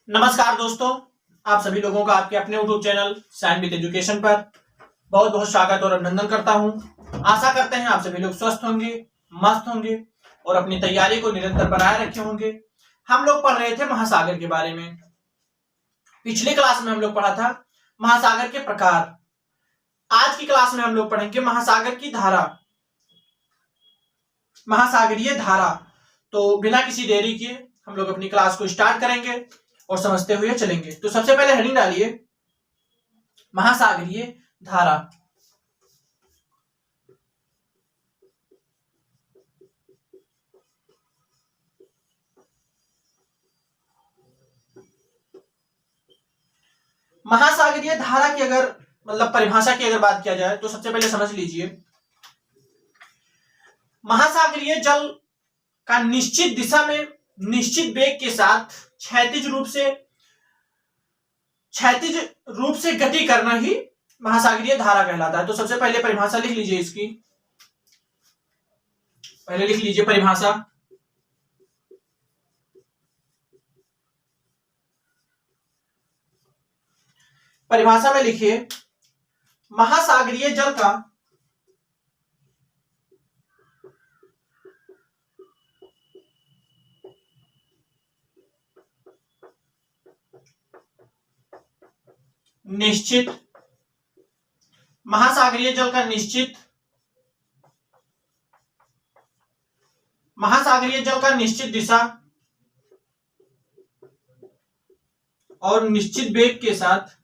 नमस्कार दोस्तों, आप सभी लोगों का आपके अपने YouTube channel science with education पर बहुत बहुत स्वागत और अभिनंदन करता हूं। आशा करते हैं आप सभी लोग स्वस्थ होंगे, मस्त होंगे और अपनी तैयारी को निरंतर बनाए रखे होंगे। हम लोग पढ़ रहे थे महासागर के बारे में। पिछली क्लास में हम लोग पढ़ा था महासागर के प्रकार। आज की क्लास में हम लोग पढ़ेंगे महासागर की धारा, महासागरीय धारा। तो बिना किसी देरी के हम लोग अपनी क्लास को स्टार्ट करेंगे और समझते हुए चलेंगे। तो सबसे पहले हेडिंग डालिए महासागरीय धारा। महासागरीय धारा की अगर परिभाषा की अगर बात किया जाए तो सबसे पहले समझ लीजिए, महासागरीय जल का निश्चित दिशा में निश्चित वेग के साथ क्षैतिज रूप से गति करना ही महासागरीय धारा कहलाता है। तो सबसे पहले परिभाषा लिख लीजिए इसकी, पहले लिख लीजिए परिभाषा। परिभाषा में लिखिए महासागरीय जल का निश्चित, महासागरीय जल का निश्चित, महासागरीय जल का निश्चित दिशा और निश्चित वेग के साथ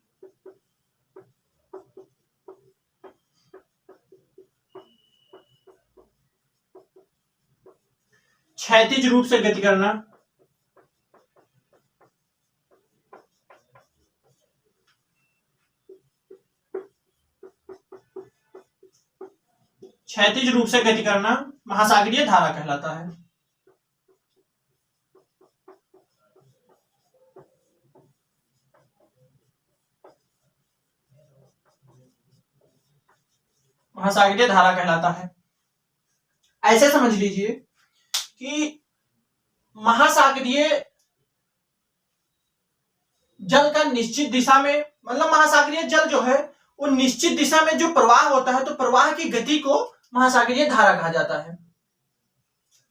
क्षैतिज रूप से गति करना, क्षैतिज रूप से गति करना महासागरीय धारा कहलाता है। महासागरीय धारा कहलाता है। ऐसे समझ लीजिए कि महासागरीय जल का निश्चित दिशा में, महासागरीय जल जो है वो निश्चित दिशा में जो प्रवाह होता है, तो प्रवाह की गति को महासागरीय धारा कहा जाता है।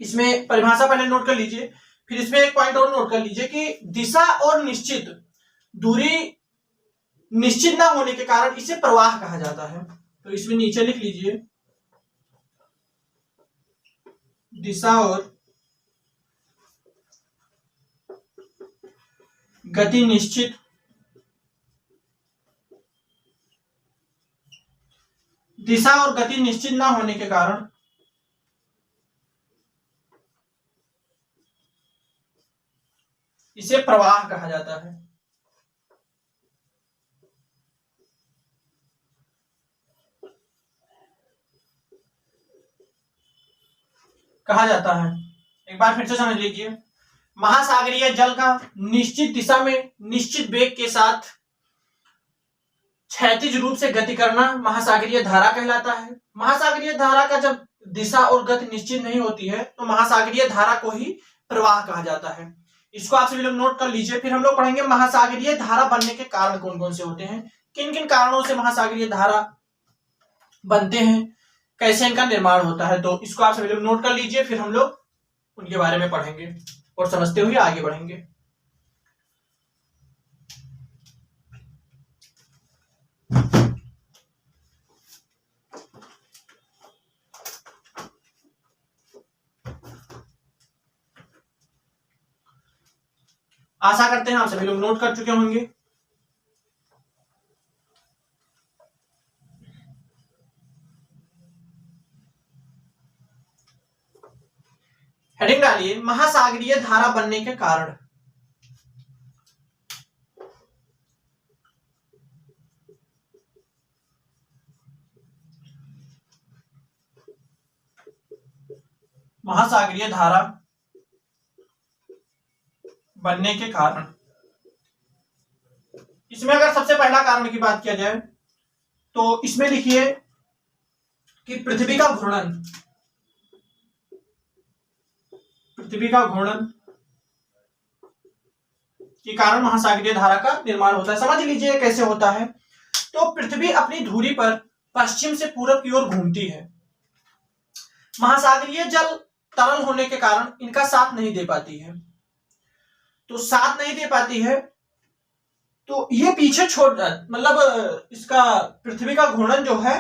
इसमें परिभाषा पहले नोट कर लीजिए, फिर इसमें एक पॉइंट और नोट कर लीजिए कि दिशा और निश्चित दूरी निश्चित ना होने के कारण इसे प्रवाह कहा जाता है। तो इसमें नीचे लिख लीजिए दिशा और गति निश्चित, दिशा और गति निश्चित ना होने के कारण इसे प्रवाह कहा जाता है। कहा जाता है, एक बार फिर से समझ लीजिए, महासागरीय जल का निश्चित दिशा में निश्चित वेग के साथ क्षैतिज रूप से गति करना महासागरीय धारा कहलाता है। महासागरीय धारा का जब दिशा और गति निश्चित नहीं होती है तो महासागरीय धारा को ही प्रवाह कहा जाता है। इसको आप सभी लोग नोट कर लीजिए। फिर हम लोग पढ़ेंगे महासागरीय धारा बनने के कारण कौन कौन से होते हैं, किन किन कारणों से महासागरीय धारा बनते हैं, कैसे इनका निर्माण होता है। तो इसको आप सभी लोग नोट कर लीजिए, फिर हम लोग उनके बारे में पढ़ेंगे और समझते हुए आगे बढ़ेंगे। आशा करते हैं आप सभी लोग नोट कर चुके होंगे। हेडिंग डालिए महासागरीय धारा बनने के कारण। महासागरीय धारा बनने के कारण, इसमें अगर सबसे पहला कारण की बात किया जाए तो इसमें लिखिए कि पृथ्वी का घूर्णन, पृथ्वी का घूर्णन के कारण महासागरीय धारा का निर्माण होता है। समझ लीजिए कैसे होता है। तो पृथ्वी अपनी धुरी पर पश्चिम से पूरब की ओर घूमती है। महासागरीय जल तरल होने के कारण इनका साथ नहीं दे पाती है। तो साथ नहीं दे पाती है तो ये पीछे छोड़, मतलब इसका पृथ्वी का घूर्णन जो है,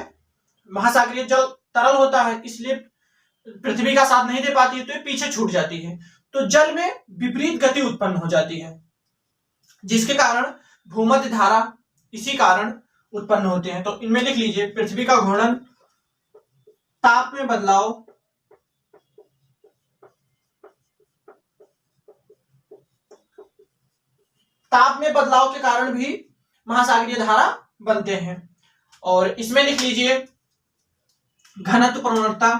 महासागरीय जल तरल होता है इसलिए पृथ्वी का साथ नहीं दे पाती है, तो ये पीछे छूट जाती है। तो जल में विपरीत गति उत्पन्न हो जाती है, जिसके कारण भूमध्य धारा इसी कारण उत्पन्न होते हैं। तो इनमें लिख लीजिए, पृथ्वी का घूर्णन, ताप में बदलाव, ताप में बदलाव के कारण भी महासागरीय धारा बनते हैं। और इसमें लिख लीजिए घनत्व प्रवणता,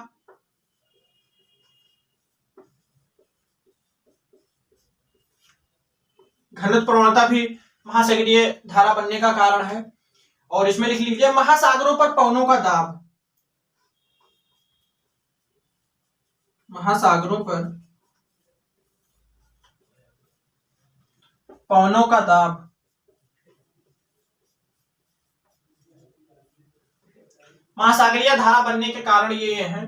घनत्व प्रवणता भी महासागरीय धारा बनने का कारण है। और इसमें लिख लीजिए महासागरों पर पवनों का दाब, महासागरों पर पवनों का दाब, महासागरीय धारा बनने के कारण ये हैं,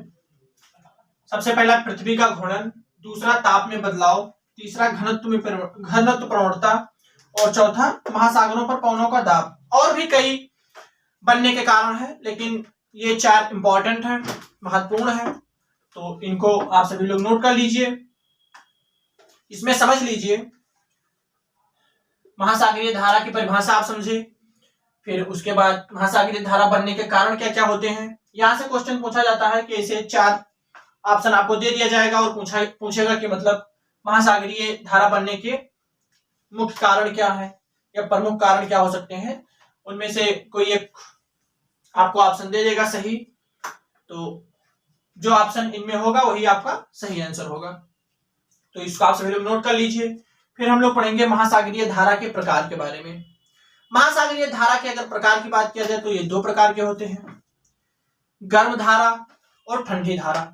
सबसे पहला पृथ्वी का घूर्णन, दूसरा ताप में बदलाव, तीसरा घनत्व प्रवणता, और चौथा महासागरों पर पवनों का दाब। और भी कई बनने के कारण है, लेकिन ये 4 इंपॉर्टेंट हैं, महत्वपूर्ण है, तो इनको आप सभी लोग नोट कर लीजिए। इसमें समझ लीजिए महासागरीय धारा की परिभाषा आप समझे, फिर उसके बाद महासागरीय धारा बनने के कारण क्या क्या होते हैं। यहां से क्वेश्चन पूछा जाता है कि इसे 4 ऑप्शन आपको दे दिया जाएगा और पूछेगा कि मतलब महासागरीय धारा बनने के मुख्य कारण क्या है या प्रमुख कारण क्या हो सकते हैं। उनमें से कोई एक आपको ऑप्शन दे देगा सही, तो जो ऑप्शन इनमें होगा वही आपका सही आंसर होगा। तो इसको आप सभी लोग नोट कर लीजिए। फिर हम लोग पढ़ेंगे महासागरीय धारा के प्रकार के बारे में। महासागरीय धारा के अगर प्रकार की बात किया जाए तो ये 2 प्रकार के होते हैं, गर्म धारा और ठंडी धारा,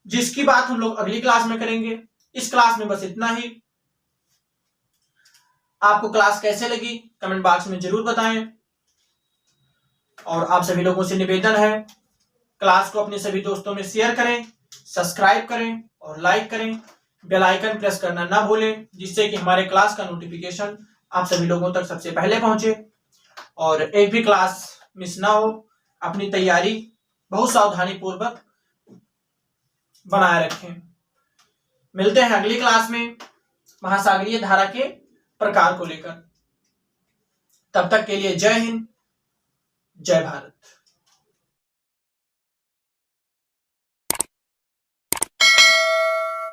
जिसकी बात हम लोग अगली क्लास में करेंगे। इस क्लास में बस इतना ही। आपको क्लास कैसे लगी कमेंट बॉक्स में जरूर बताएं, और आप सभी लोगों से निवेदन है क्लास को अपने सभी दोस्तों में शेयर करें, सब्सक्राइब करें और लाइक करें, बेल आइकन प्रेस करना ना भूलें, जिससे कि हमारे क्लास का नोटिफिकेशन आप सभी लोगों तक सबसे पहले पहुंचे और एक भी क्लास मिस ना हो। अपनी तैयारी बहुत सावधानी पूर्वक बनाए रखें। मिलते हैं अगली क्लास में महासागरीय धारा के प्रकार को लेकर। तब तक के लिए जय हिंद, जय भारत।